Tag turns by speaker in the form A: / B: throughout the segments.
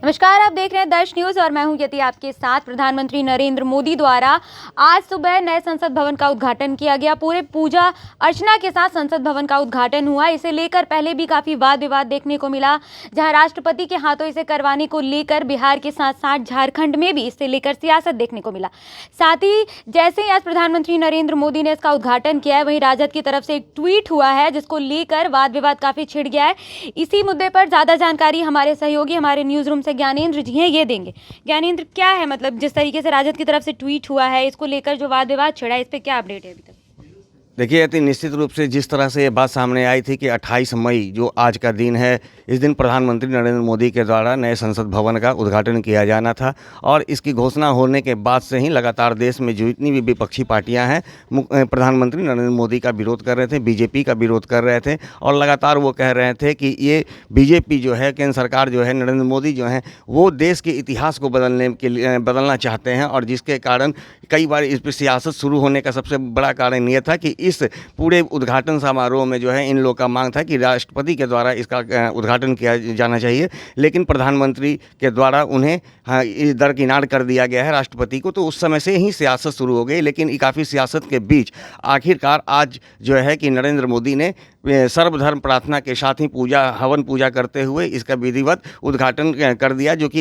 A: नमस्कार, आप देख रहे हैं दर्श न्यूज और मैं हूं यति आपके साथ। प्रधानमंत्री नरेंद्र मोदी द्वारा आज सुबह नए संसद भवन का उद्घाटन किया गया। पूरे पूजा अर्चना के साथ संसद भवन का उद्घाटन हुआ। इसे लेकर पहले भी काफी वाद विवाद देखने को मिला, जहां राष्ट्रपति के हाथों इसे करवाने को लेकर बिहार के साथ साथ झारखंड में भी इसे लेकर सियासत देखने को मिला। साथ ही जैसे ही आज प्रधानमंत्री नरेंद्र मोदी ने इसका उद्घाटन किया है, वहीं राजद की तरफ से एक ट्वीट हुआ है जिसको लेकर वाद विवाद काफी छिड़ गया है। इसी मुद्दे पर ज्यादा जानकारी हमारे सहयोगी हमारे न्यूज रूम से ज्ञानेंद्र जी हैं, ये देंगे। ज्ञानेंद्र, क्या है मतलब जिस तरीके से राजद की तरफ से ट्वीट हुआ है, इसको लेकर जो वाद विवाद छिड़ा है, इस पर क्या अपडेट है अभी तक?
B: देखिए यति, निश्चित रूप से जिस तरह से ये बात सामने आई थी कि 28 मई जो आज का दिन है, इस दिन प्रधानमंत्री नरेंद्र मोदी के द्वारा नए संसद भवन का उद्घाटन किया जाना था और इसकी घोषणा होने के बाद से ही लगातार देश में जो इतनी भी विपक्षी पार्टियां हैं प्रधानमंत्री नरेंद्र मोदी का विरोध कर रहे थे, बीजेपी का विरोध कर रहे थे और लगातार वो कह रहे थे कि ये बीजेपी जो है, केंद्र सरकार जो है, नरेंद्र मोदी जो है, वो देश के इतिहास को बदलना चाहते हैं और जिसके कारण कई बार इस पर सियासत शुरू होने का सबसे बड़ा कारण ये था कि इस पूरे उद्घाटन समारोह में जो है इन लोगों का मांग था कि राष्ट्रपति के द्वारा इसका उद्घाटन किया जाना चाहिए, लेकिन प्रधानमंत्री के द्वारा उन्हें दरकिनार कर दिया गया है राष्ट्रपति को। तो उस समय से ही सियासत शुरू हो गई, लेकिन काफ़ी सियासत के बीच आखिरकार आज जो है कि नरेंद्र मोदी ने सर्वधर्म प्रार्थना के साथ ही हवन पूजा करते हुए इसका विधिवत उद्घाटन कर दिया, जो कि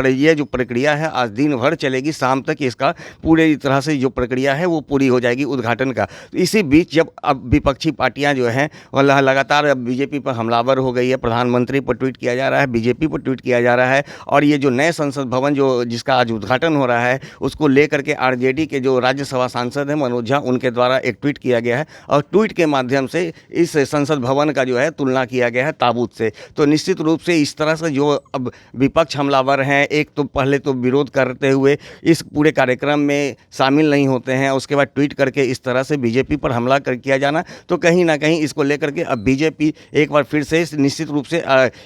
B: ये जो प्रक्रिया है आज दिन भर चलेगी। शाम तक इसका पूरी तरह से जो प्रक्रिया है वो पूरी हो जाएगी उद्घाटन का। तो इसी बीच जब अब विपक्षी पार्टियां जो हैं वो लगातार अब बीजेपी पर हमलावर हो गई है, प्रधानमंत्री पर ट्वीट किया जा रहा है, बीजेपी पर ट्वीट किया जा रहा है और ये जो नए संसद भवन जिसका आज उद्घाटन हो रहा है उसको लेकर के आरजेडी के जो राज्यसभा सांसद हैं मनोज झा, उनके द्वारा एक ट्वीट किया गया है और ट्वीट के माध्यम से इस संसद भवन का जो है तुलना किया गया है ताबूत से। तो निश्चित रूप से इस तरह से जो अब विपक्ष हमलावर हैं, एक तो पहले तो विरोध करते हुए इस पूरे कार्यक्रम में शामिल नहीं होते हैं, उसके बाद ट्वीट करके इस तरह से बीजेपी पर हमला किया जाना, तो कहीं ना कहीं इसको लेकर के अब बीजेपी एक बार फिर से निश्चित रूप से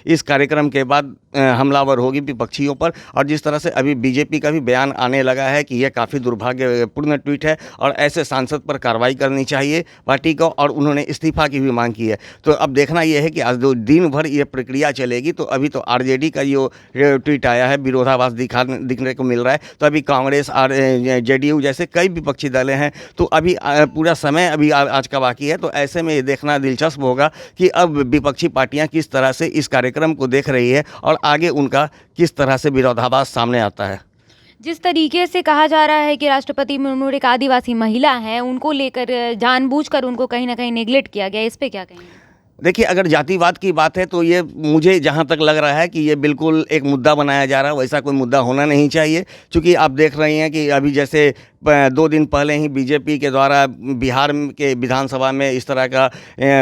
B: इस कार्यक्रम के बाद हमलावर होगी विपक्षियों पर। और जिस तरह से अभी बीजेपी का भी बयान आने लगा है कि यह काफ़ी दुर्भाग्यपूर्ण ट्वीट है और ऐसे सांसद पर कार्रवाई करनी चाहिए पार्टी को, और उन्होंने इस्तीफा की भी मांग की है। तो अब देखना यह है कि आज दिन भर ये प्रक्रिया चलेगी। तो अभी तो आरजेडी का जो ट्वीट आया है विरोधाभास दिखने को मिल रहा है, तो अभी कांग्रेस और जेडीयू जैसे कई विपक्षी दलें हैं, तो अभी पूरा समय अभी आज का बाकी है। तो ऐसे में ये देखना दिलचस्प होगा कि अब विपक्षी पार्टियां किस तरह से इस कार्यक्रम को देख रही है और आगे उनका किस तरह से विरोधाभास सामने आता है।
A: जिस तरीके से कहा जा रहा है कि राष्ट्रपति मुर्मू एक आदिवासी महिला हैं, उनको लेकर जानबूझकर उनको कहीं ना कहीं नेग्लेक्ट किया गया, इस पे क्या कहेंगे?
B: देखिए, अगर जातिवाद की बात है तो ये मुझे जहाँ तक लग रहा है कि ये बिल्कुल एक मुद्दा बनाया जा रहा है, वैसा कोई मुद्दा होना नहीं चाहिए। क्योंकि आप देख रहे हैं कि अभी जैसे 2 दिन पहले ही बीजेपी के द्वारा बिहार के विधानसभा में इस तरह का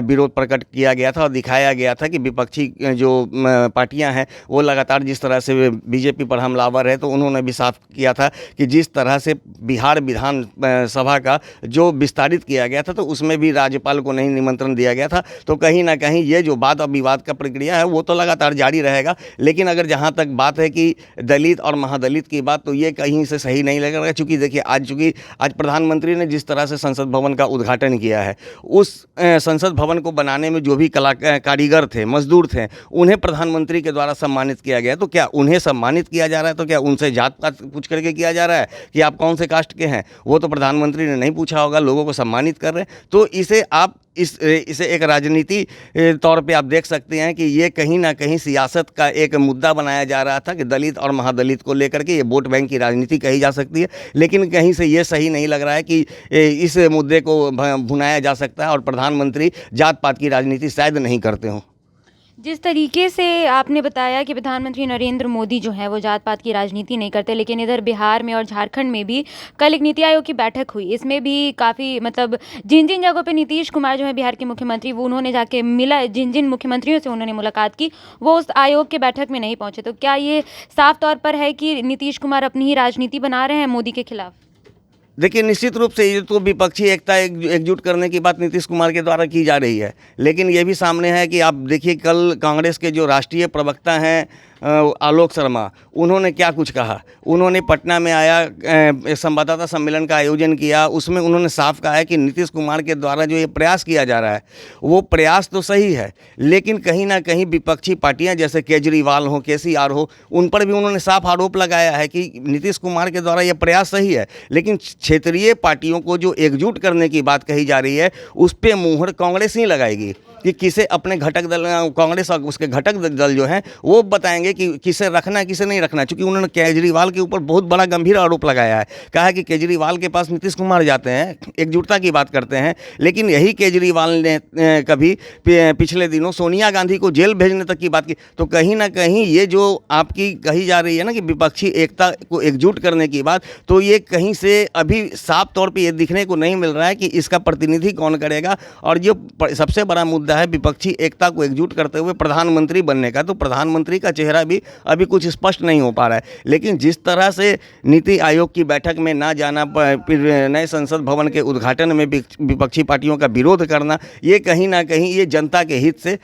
B: विरोध प्रकट किया गया था और दिखाया गया था कि विपक्षी जो पार्टियां हैं वो लगातार जिस तरह से बीजेपी पर हमलावर है, तो उन्होंने भी साफ किया था कि जिस तरह से बिहार विधान सभा का जो विस्तारित किया गया था तो उसमें भी राज्यपाल को नहीं निमंत्रण दिया गया था। तो कहीं ना कहीं ये जो वाद और विवाद का प्रक्रिया है वो तो लगातार जारी रहेगा। लेकिन अगर जहाँ तक बात है कि दलित और महादलित की बात, तो ये कहीं से सही नहीं लग रहा। चूँकि देखिए आज प्रधानमंत्री ने जिस तरह से संसद भवन का उद्घाटन किया है, उस संसद भवन को बनाने में जो भी कारीगर थे, मजदूर थे, उन्हें प्रधानमंत्री के द्वारा सम्मानित किया गया। तो क्या उन्हें सम्मानित किया जा रहा है? तो क्या उनसे जात पात पूछ करके किया जा रहा है कि आप कौन से कास्ट के हैं? वो तो प्रधानमंत्री ने नहीं पूछा होगा, लोगों को सम्मानित कर रहे हैं। तो इसे आप इसे एक राजनीति तौर पे आप देख सकते हैं कि ये कहीं ना कहीं सियासत का एक मुद्दा बनाया जा रहा था कि दलित और महादलित को लेकर के ये वोट बैंक की राजनीति कही जा सकती है। लेकिन कहीं से ये सही नहीं लग रहा है कि इस मुद्दे को भुनाया जा सकता है और प्रधानमंत्री जात पात की राजनीति शायद नहीं करते हों।
A: जिस तरीके से आपने बताया कि प्रधानमंत्री नरेंद्र मोदी जो है वो जात पात की राजनीति नहीं करते, लेकिन इधर बिहार में और झारखंड में भी कल एक नीति आयोग की बैठक हुई। इसमें भी काफ़ी मतलब जिन जिन जगहों पे नीतीश कुमार जो है बिहार के मुख्यमंत्री, वो उन्होंने जाके मिला, जिन जिन मुख्यमंत्रियों से उन्होंने मुलाकात की, वो उस आयोग के बैठक में नहीं पहुंचे। तो क्या ये साफ तौर पर है कि नीतीश कुमार अपनी ही राजनीति बना रहे हैं मोदी के खिलाफ?
B: देखिए, निश्चित रूप से ये तो विपक्षी एकता एकजुट करने की बात नीतीश कुमार के द्वारा की जा रही है, लेकिन ये भी सामने है कि आप देखिए कल कांग्रेस के जो राष्ट्रीय प्रवक्ता हैं आलोक शर्मा, उन्होंने क्या कुछ कहा। उन्होंने पटना में एक संवाददाता सम्मेलन का आयोजन किया, उसमें उन्होंने साफ कहा है कि नीतीश कुमार के द्वारा जो ये प्रयास किया जा रहा है वो प्रयास तो सही है, लेकिन कहीं ना कहीं विपक्षी पार्टियां जैसे केजरीवाल हो, केसीआर हो, उन पर भी उन्होंने साफ आरोप लगाया है कि नीतीश कुमार के द्वारा ये प्रयास सही है, लेकिन क्षेत्रीय पार्टियों को जो एकजुट करने की बात कही जा रही है उस पर मुहर कांग्रेस ही लगाएगी कि किसे अपने घटक दल, कांग्रेस और उसके घटक दल जो हैं वो बताएंगे कि किसे रखना किसे नहीं रखना। चूंकि उन्होंने केजरीवाल के ऊपर बहुत बड़ा गंभीर आरोप लगाया है, कहा है कि केजरीवाल के पास नीतीश कुमार जाते हैं, एकजुटता की बात करते हैं, लेकिन यही केजरीवाल ने कभी पिछले दिनों सोनिया गांधी को जेल भेजने तक की बात की। तो कहीं ना कहीं ये जो आपकी कही जा रही है ना कि विपक्षी एकता को एकजुट करने की बात, तो ये कहीं से अभी साफ तौर पर ये दिखने को नहीं मिल रहा है कि इसका प्रतिनिधि कौन करेगा। और जो सबसे बड़ा मुद्दा है विपक्षी एकता को एकजुट करते हुए प्रधानमंत्री बनने का, तो प्रधानमंत्री का चेहरा भी अभी कुछ स्पष्ट नहीं हो पा रहा है। लेकिन जिस तरह से नीति आयोग की बैठक में ना जाना, फिर नए संसद भवन के उद्घाटन में विपक्षी पार्टियों का विरोध करना, ये कहीं ना कहीं ये जनता के हित से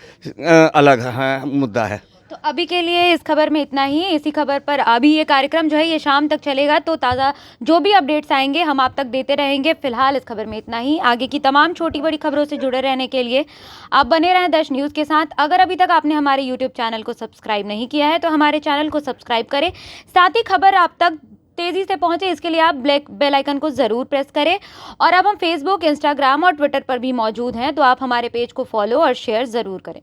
B: अलग मुद्दा है।
A: तो अभी के लिए इस खबर में इतना ही। इसी खबर पर अभी ये कार्यक्रम जो है ये शाम तक चलेगा, तो ताज़ा जो भी अपडेट्स आएंगे हम आप तक देते रहेंगे। फिलहाल इस खबर में इतना ही। आगे की तमाम छोटी बड़ी खबरों से जुड़े रहने के लिए आप बने रहें दर्श न्यूज़ के साथ। अगर अभी तक आपने हमारे यूट्यूब चैनल को सब्सक्राइब नहीं किया है तो हमारे चैनल को सब्सक्राइब करें, साथ ही खबर आप तक तेज़ी से पहुंचे इसके लिए आप बेल आइकन को ज़रूर प्रेस करें। और अब हम फेसबुक, इंस्टाग्राम और ट्विटर पर भी मौजूद हैं, तो आप हमारे पेज को फॉलो और शेयर ज़रूर करें।